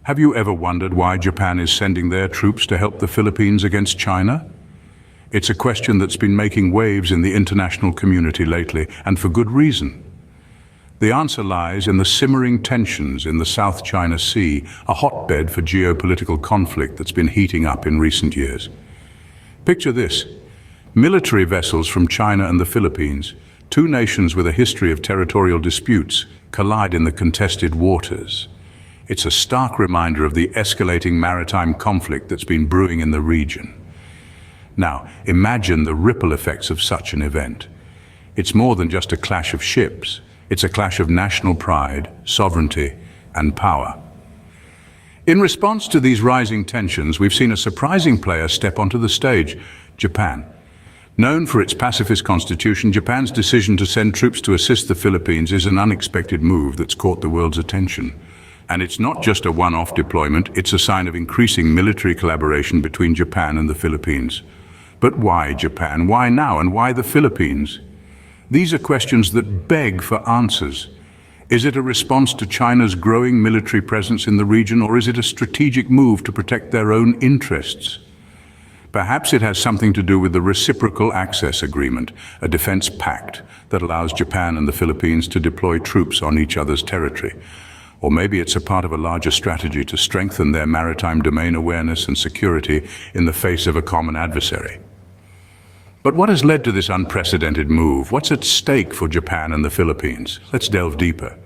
Have you ever wondered why Japan is sending their troops to help the Philippines against China? It's a question that's been making waves in the international community lately, and for good reason. The answer lies in the simmering tensions in the South China Sea, a hotbed for geopolitical conflict that's been heating up in recent years. Picture this: military vessels from China and the Philippines, two nations with a history of territorial disputes, collide in the contested waters. It's a stark reminder of the escalating maritime conflict that's been brewing in the region. Now, imagine the ripple effects of such an event. It's more than just a clash of ships. It's a clash of national pride, sovereignty, and power. In response to these rising tensions, we've seen a surprising player step onto the stage: Japan. Known for its pacifist constitution, Japan's decision to send troops to assist the Philippines is an unexpected move that's caught the world's attention. And it's not just a one-off deployment, it's a sign of increasing military collaboration between Japan and the Philippines. But why Japan? Why now? And why the Philippines? These are questions that beg for answers. Is it a response to China's growing military presence in the region, or is it a strategic move to protect their own interests? Perhaps it has something to do with the Reciprocal Access Agreement, a defense pact that allows Japan and the Philippines to deploy troops on each other's territory. Or maybe it's a part of a larger strategy to strengthen their maritime domain awareness and security in the face of a common adversary. But what has led to this unprecedented move? What's at stake for Japan and the Philippines? Let's delve deeper.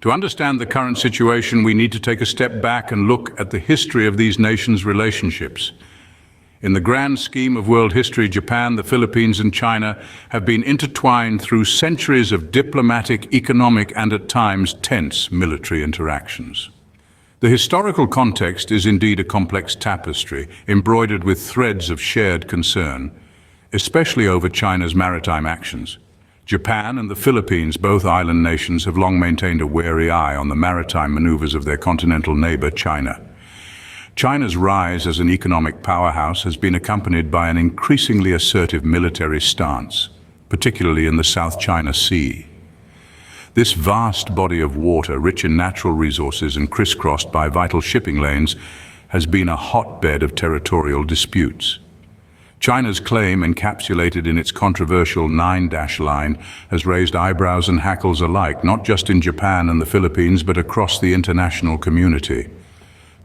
To understand the current situation, we need to take a step back and look at the history of these nations' relationships. In the grand scheme of world history, Japan, the Philippines, and China have been intertwined through centuries of diplomatic, economic, and at times tense military interactions. The historical context is indeed a complex tapestry, embroidered with threads of shared concern, especially over China's maritime actions. Japan and the Philippines, both island nations, have long maintained a wary eye on the maritime maneuvers of their continental neighbor, China. China's rise as an economic powerhouse has been accompanied by an increasingly assertive military stance, particularly in the South China Sea. This vast body of water, rich in natural resources and crisscrossed by vital shipping lanes, has been a hotbed of territorial disputes. China's claim, encapsulated in its controversial Nine-Line, has raised eyebrows and hackles alike, not just in Japan and the Philippines, but across the international community.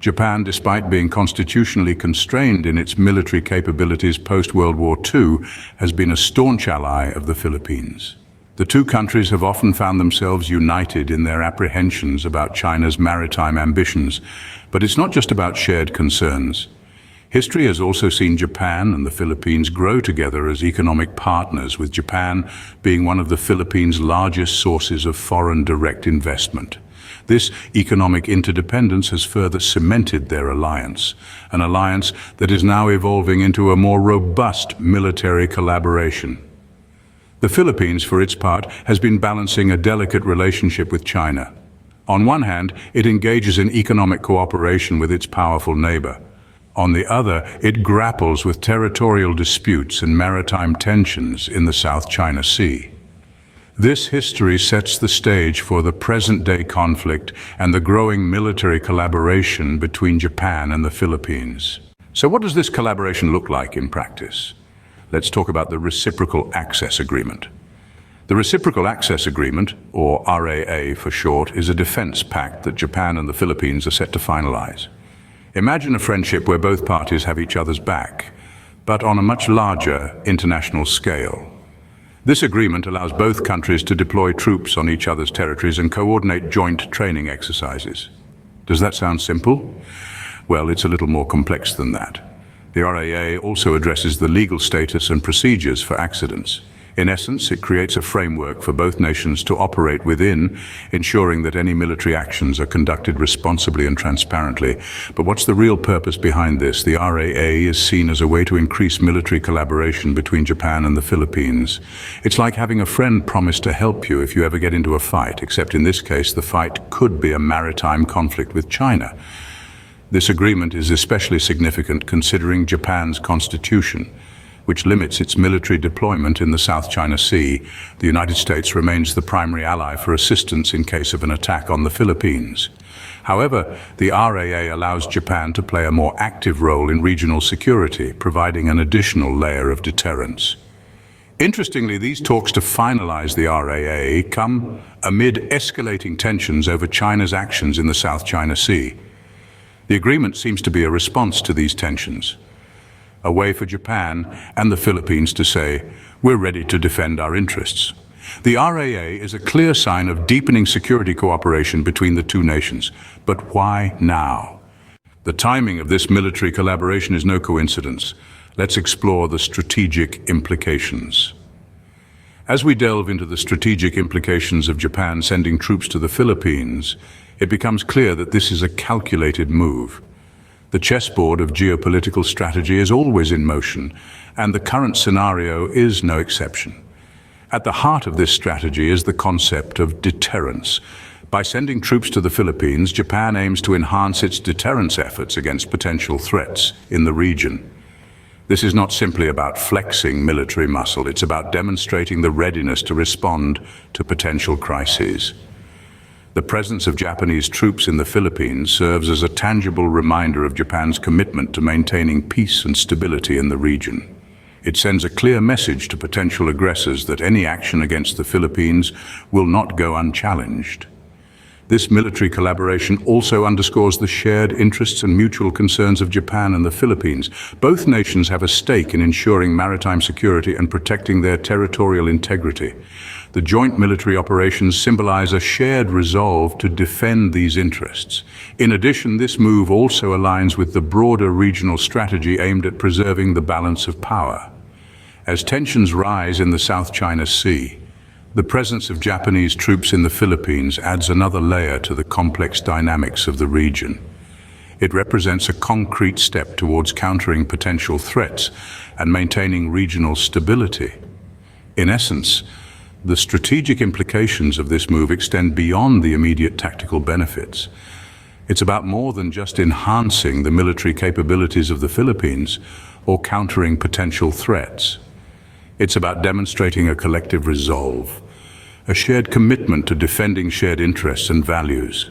Japan, despite being constitutionally constrained in its military capabilities post-World War II, has been a staunch ally of the Philippines. The two countries have often found themselves united in their apprehensions about China's maritime ambitions, but it's not just about shared concerns. History has also seen Japan and the Philippines grow together as economic partners, with Japan being one of the Philippines' largest sources of foreign direct investment. This economic interdependence has further cemented their alliance, an alliance that is now evolving into a more robust military collaboration. The Philippines, for its part, has been balancing a delicate relationship with China. On one hand, it engages in economic cooperation with its powerful neighbor. On the other, it grapples with territorial disputes and maritime tensions in the South China Sea. This history sets the stage for the present-day conflict and the growing military collaboration between Japan and the Philippines. So what does this collaboration look like in practice? Let's talk about the Reciprocal Access Agreement. The Reciprocal Access Agreement, or RAA for short, is a defense pact that Japan and the Philippines are set to finalize. Imagine a friendship where both parties have each other's back, but on a much larger international scale. This agreement allows both countries to deploy troops on each other's territories and coordinate joint training exercises. Does that sound simple? Well, it's a little more complex than that. The RAA also addresses the legal status and procedures for accidents. In essence, it creates a framework for both nations to operate within, ensuring that any military actions are conducted responsibly and transparently. But what's the real purpose behind this? The RAA is seen as a way to increase military collaboration between Japan and the Philippines. It's like having a friend promise to help you if you ever get into a fight, except in this case, the fight could be a maritime conflict with China. This agreement is especially significant considering Japan's constitution, which limits its military deployment in the South China Sea. The United States remains the primary ally for assistance in case of an attack on the Philippines. However, the RAA allows Japan to play a more active role in regional security, providing an additional layer of deterrence. Interestingly, these talks to finalize the RAA come amid escalating tensions over China's actions in the South China Sea. The agreement seems to be a response to these tensions, a way for Japan and the Philippines to say, we're ready to defend our interests. The RAA is a clear sign of deepening security cooperation between the two nations. But why now? The timing of this military collaboration is no coincidence. Let's explore the strategic implications. As we delve into the strategic implications of Japan sending troops to the Philippines, it becomes clear that this is a calculated move. The chessboard of geopolitical strategy is always in motion, and the current scenario is no exception. At the heart of this strategy is the concept of deterrence. By sending troops to the Philippines, Japan aims to enhance its deterrence efforts against potential threats in the region. This is not simply about flexing military muscle, it's about demonstrating the readiness to respond to potential crises. The presence of Japanese troops in the Philippines serves as a tangible reminder of Japan's commitment to maintaining peace and stability in the region. It sends a clear message to potential aggressors that any action against the Philippines will not go unchallenged. This military collaboration also underscores the shared interests and mutual concerns of Japan and the Philippines. Both nations have a stake in ensuring maritime security and protecting their territorial integrity. The joint military operations symbolize a shared resolve to defend these interests. In addition, this move also aligns with the broader regional strategy aimed at preserving the balance of power. As tensions rise in the South China Sea, the presence of Japanese troops in the Philippines adds another layer to the complex dynamics of the region. It represents a concrete step towards countering potential threats and maintaining regional stability. In essence, the strategic implications of this move extend beyond the immediate tactical benefits. It's about more than just enhancing the military capabilities of the Philippines or countering potential threats. It's about demonstrating a collective resolve, a shared commitment to defending shared interests and values.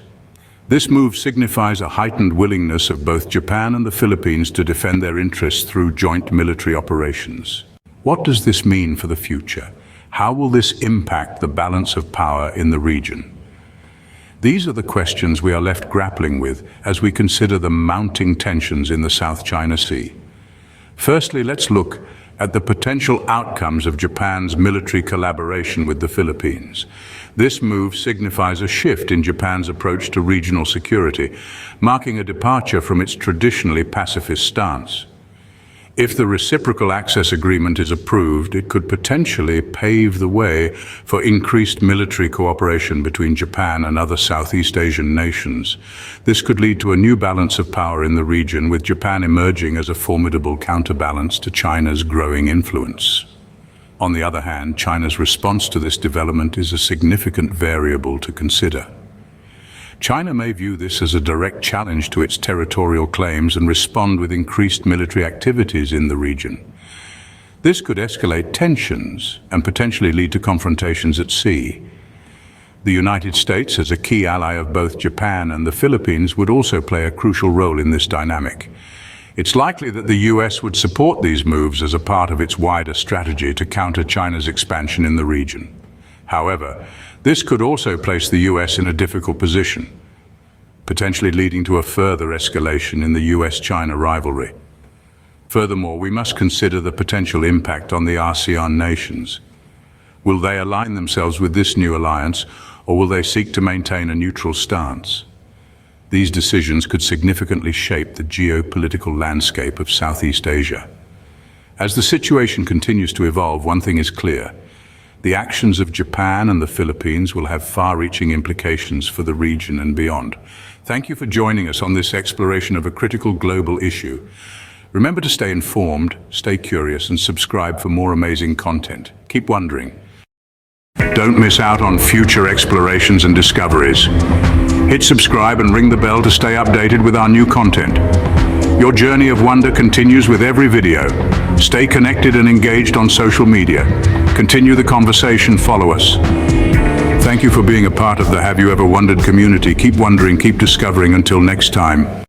This move signifies a heightened willingness of both Japan and the Philippines to defend their interests through joint military operations. What does this mean for the future? How will this impact the balance of power in the region? These are the questions we are left grappling with as we consider the mounting tensions in the South China Sea. Firstly, let's look at the potential outcomes of Japan's military collaboration with the Philippines. This move signifies a shift in Japan's approach to regional security, marking a departure from its traditionally pacifist stance. If the Reciprocal Access Agreement is approved, it could potentially pave the way for increased military cooperation between Japan and other Southeast Asian nations. This could lead to a new balance of power in the region, with Japan emerging as a formidable counterbalance to China's growing influence. On the other hand, China's response to this development is a significant variable to consider. China may view this as a direct challenge to its territorial claims and respond with increased military activities in the region. This could escalate tensions and potentially lead to confrontations at sea. The United States, as a key ally of both Japan and the Philippines, would also play a crucial role in this dynamic. It's likely that the US would support these moves as a part of its wider strategy to counter China's expansion in the region. However, this could also place the US in a difficult position, potentially leading to a further escalation in the US-China rivalry. Furthermore, we must consider the potential impact on the ASEAN nations. Will they align themselves with this new alliance, or will they seek to maintain a neutral stance? These decisions could significantly shape the geopolitical landscape of Southeast Asia. As the situation continues to evolve, one thing is clear. The actions of Japan and the Philippines will have far-reaching implications for the region and beyond. Thank you for joining us on this exploration of a critical global issue. Remember to stay informed, stay curious, and subscribe for more amazing content. Keep wondering. Don't miss out on future explorations and discoveries. Hit subscribe and ring the bell to stay updated with our new content. Your journey of wonder continues with every video. Stay connected and engaged on social media. Continue the conversation, follow us. Thank Thank you for being a part of the Have You Ever Wondered community. Keep wondering, keep discovering. Until next time.